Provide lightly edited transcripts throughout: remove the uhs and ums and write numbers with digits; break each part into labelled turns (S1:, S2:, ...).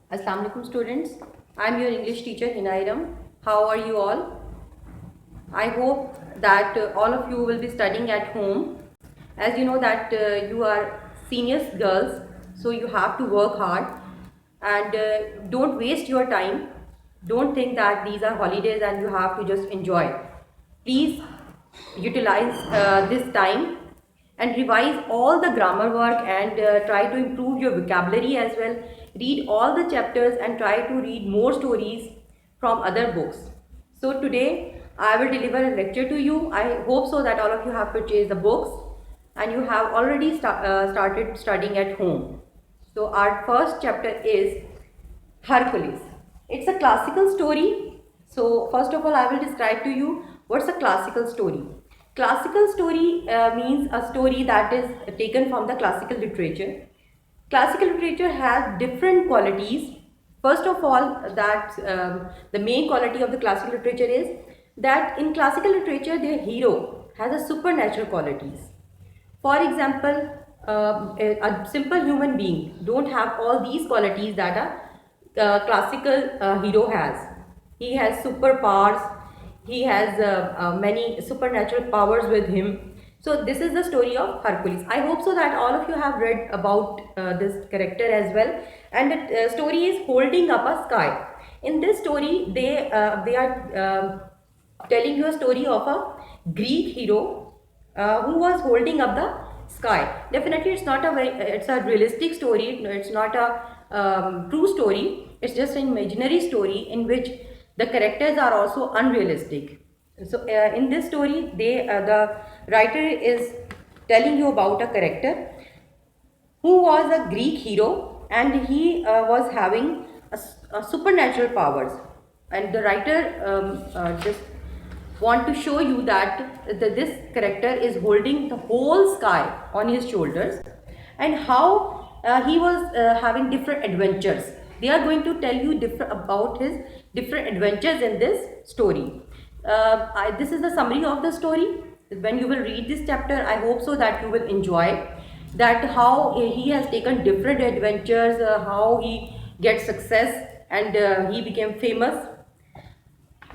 S1: Assalamu alaikum students. I am your English teacher Hinairam. How are you all? I hope that all of you will be studying at home. As you know that you are seniors girls, so you have to work hard and don't waste your time. Don't think that these are holidays and you have to just enjoy. Please utilize this time and revise all the grammar work and try to improve your vocabulary as well. Read all the chapters and try to read more stories from other books. So today I will deliver a lecture to you. I hope so that all of you have purchased the books and you have already started studying at home. So our first chapter is Hercules. It's a classical story. So first of all I will describe to you what's a classical story. Classical story means a story that is taken from the classical literature. Classical literature has different qualities. First of all, that the main quality of the classical literature is that in classical literature the hero has a supernatural qualities. For example, a simple human being don't have all these qualities that a classical hero has. He has superpowers. He has many supernatural powers with him. So this is the story of Hercules. I hope so that all of you have read about this character as well. And the story is holding up a sky. In this story, they are telling you a story of a Greek hero who was holding up the sky. Definitely, it's not a it's a realistic story. It's not a true story. It's just an imaginary story in which the characters are also unrealistic. So, in this story, the writer is telling you about a character who was a Greek hero and he was having a supernatural powers. And the writer just want to show you that this character is holding the whole sky on his shoulders and how he was having different adventures. They are going to tell you different about his different adventures in this story. This is the summary of the story. When you will read this chapter, I hope so that you will enjoy that how he has taken different adventures, how he gets success and he became famous.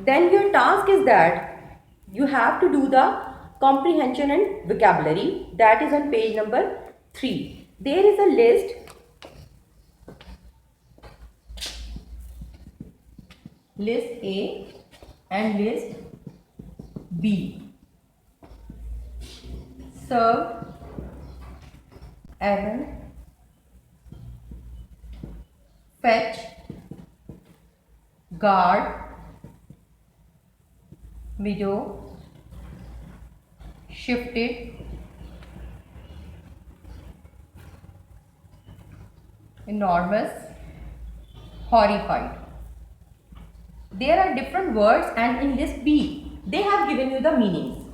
S1: Then your task is that you have to do the comprehension and vocabulary, that is on page number 3. There is a list A and list B. Serve, errand, fetch, guard, widow, shifted, enormous, horrified. There are different words and in list B, they have given you the meanings.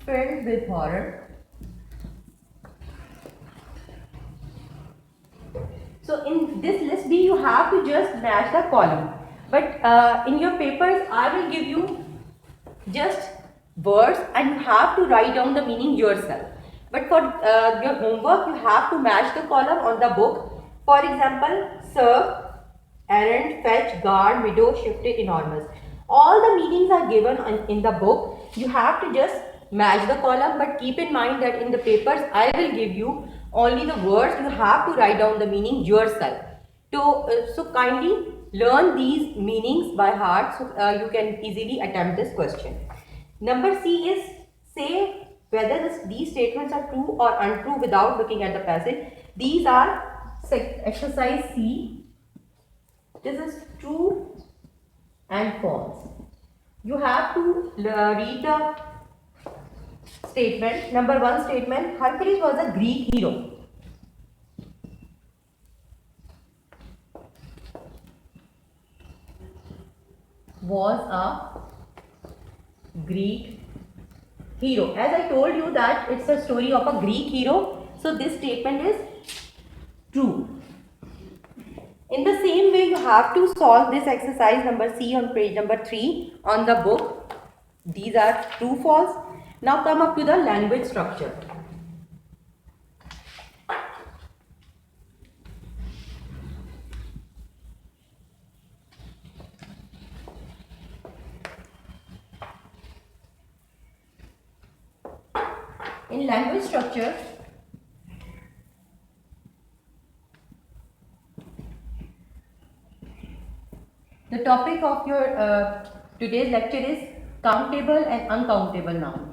S1: Filled with horror. So in this list B, you have to just match the column. But in your papers, I will give you just words and you have to write down the meaning yourself. But for your homework, you have to match the column on the book. For example, serve, errand, fetch, guard, widow, shifted, enormous. All the meanings are given in the book. You have to just match the column, but keep in mind that in the papers, I will give you only the words. You have to write down the meaning yourself. So kindly learn these meanings by heart so you can easily attempt this question. Number C is say whether these statements are true or untrue without looking at the passage. These are exercise C. This is true and false. You have to read the statement. Number 1 statement, Hercules was a Greek hero. Was a Greek hero. As I told you that it's a story of a Greek hero, so this statement is true. In the same way, you have to solve this exercise number C on page number 3 on the book. These are true, false. Now come up to the language structure. In language structure, the topic of your today's lecture is countable and uncountable noun.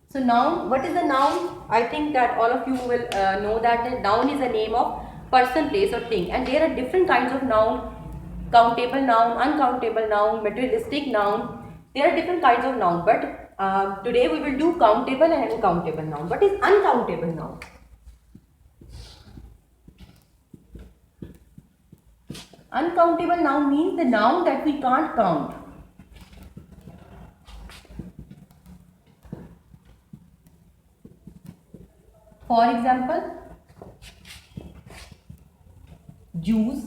S1: So noun, what is a noun? I think that all of you will know that the noun is a name of person, place or thing, and there are different kinds of noun: countable noun, uncountable noun, materialistic noun. There are different kinds of noun, but today we will do countable and uncountable noun. What is uncountable noun? Uncountable noun means the noun that we can't count. For example, juice,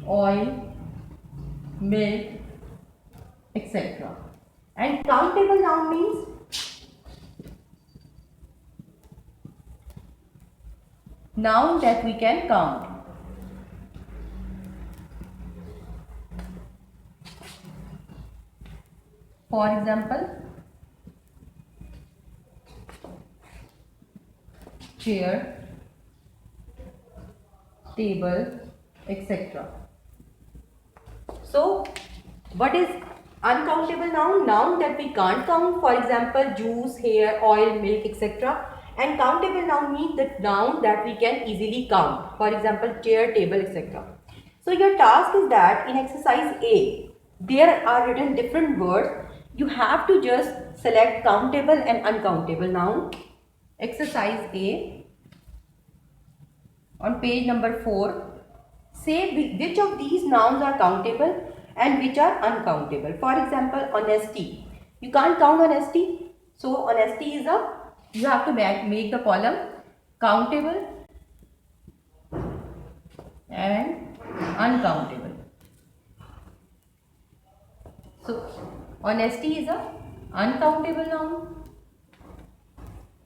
S1: oil, milk, etc. And countable noun means noun that we can count. For example, chair, table, etc. So, what is uncountable noun? Noun that we can't count. For example, juice, hair, oil, milk, etc. And countable noun means the noun that we can easily count. For example, chair, table, etc. So, your task is that in exercise A, there are written different words. You have to just select countable and uncountable noun. Exercise A on page number 4. Say which of these nouns are countable and which are uncountable. For example, honesty. You can't count honesty. So, honesty is you have to make the column countable and uncountable. So, honesty is a uncountable noun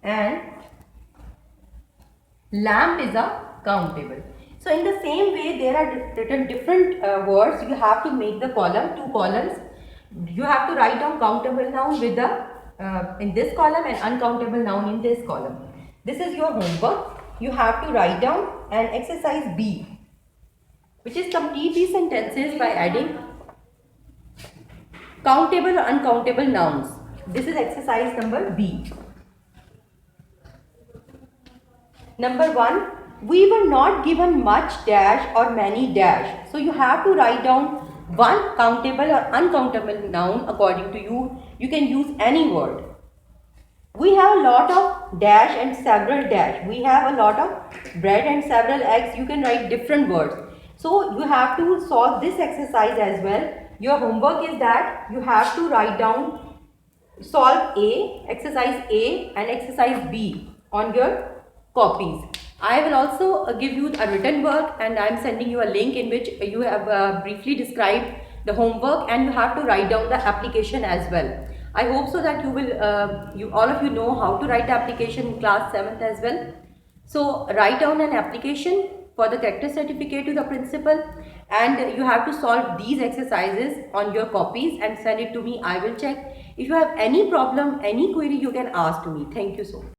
S1: and lamp is a countable. So, in the same way, there are written different words. You have to make the column, 2 columns. You have to write down countable noun with the in this column and uncountable noun in this column. This is your homework. You have to write down an exercise B, which is complete these sentences by adding countable or uncountable nouns. This is exercise number B. Number 1. We were not given much dash or many dash. So you have to write down one countable or uncountable noun according to you. You can use any word. We have a lot of dash and several dash. We have a lot of bread and several eggs. You can write different words. So you have to solve this exercise as well. Your homework is that you have to write down, solve A, exercise A and exercise B on your copies. I will also give you a written work and I am sending you a link in which you have briefly described the homework and you have to write down the application as well. I hope so that you will, all of you know how to write the application in class 7th as well. So write down an application for the character certificate to the principal and you have to solve these exercises on your copies and send it to me. I will check. If you have any problem, any query, you can ask to me. Thank you so much.